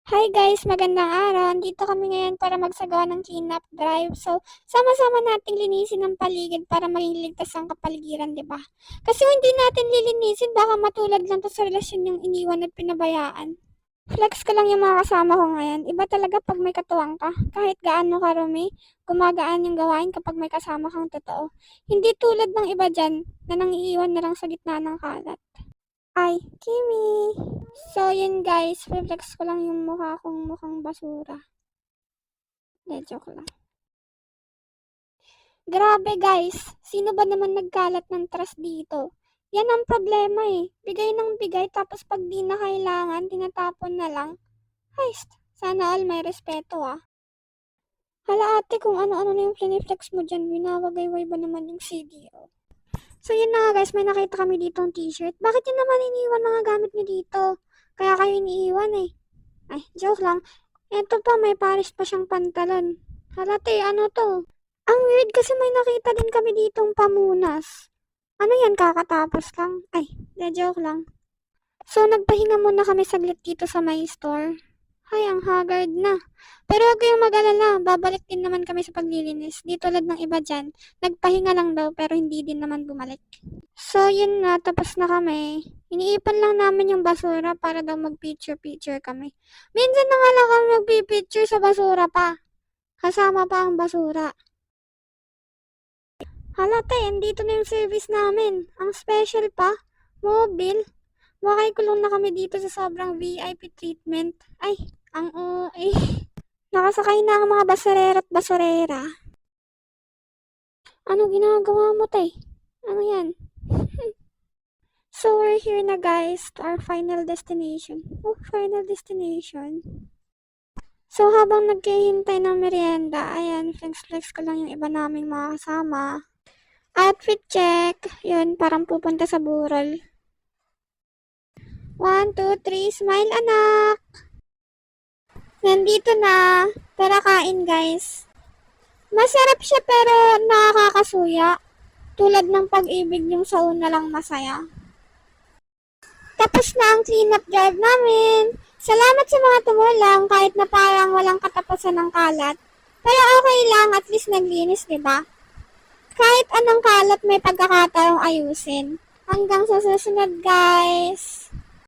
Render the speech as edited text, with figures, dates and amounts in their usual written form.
Hi guys, magandang araw. Dito kami ngayon para magsagawa ng cleanup drive. So, sama-sama nating linisin ang paligid para maging ligtas ang kapaligiran, di ba? Kasi kung hindi natin lilinisin, baka matulad lang to sa relasyon yung iniwan at pinabayaan. Flex ko lang yung mga kasama ko ngayon. Iba talaga pag may katuwang ka. Kahit gaano karumi, gumagaan yung gawain kapag may kasama kang totoo. Hindi tulad ng iba dyan na nangiiwan na lang sa gitna ng kalat. Ay, Kimi! So, yun guys, reflex ko lang yung mukha kong mukhang basura. Joke lang. Grabe guys, sino ba naman nagkalat ng trash dito? Yan ang problema eh. Bigay ng bigay tapos pag di na kailangan, tinatapon na lang. Heist, sana all may respeto ah. Hala ate, kung ano-ano na yung flex mo dyan, winawagayway ba naman yung CDO? So yun na nga guys, may nakita kami dito ng t-shirt. Bakit yun naman iniwan mga gamit niyo dito? Kaya kayo iniiwan eh. Ay, joke lang. Eto pa, may pares pa siyang pantalon. Halate, ano to? Ang weird kasi may nakita din kami ditong pamunas. Ano yan, kakatapos lang? Ay, joke lang. So, nagpahinga muna kami saglit dito sa my store. Ay, ang haggard na. Pero huwag kayong mag-alala, babalik din naman kami sa paglilinis. Di tulad ng iba dyan, nagpahinga lang daw pero hindi din naman bumalik. So, yun nga, tapos na kami. Iniipan lang namin yung basura para daw mag-picture-picture kami. Minsan na nga lang kami mag-picture sa basura pa. Kasama pa ang basura. Halata, andito na yung service namin. Ang special pa, mobile. Makikulong na kami dito sa sobrang VIP treatment. Ay, ang OA. Nakasakay na ang mga basurera at basurera. Ano ginagawa mo, tay? Ano yan? So, we're here na guys to our final destination. Oh, final destination. So, habang nagkihintay ng merienda, ayan, flex ko lang yung iba naming mga kasama. Outfit check. Yun, parang pupunta sa burol. 1, 2, 3, smile anak! Nandito na. Tara kain guys. Masarap siya pero nakakasuya. Tulad ng pag-ibig yung sa una lang masaya. Tapos na ang cleanup drive namin. Salamat sa mga tumulong kahit na parang walang katapusan ng kalat. Pero okay lang, at least naglinis, diba? Kahit anong kalat may pagkakataong ayusin. Hanggang sa susunod guys.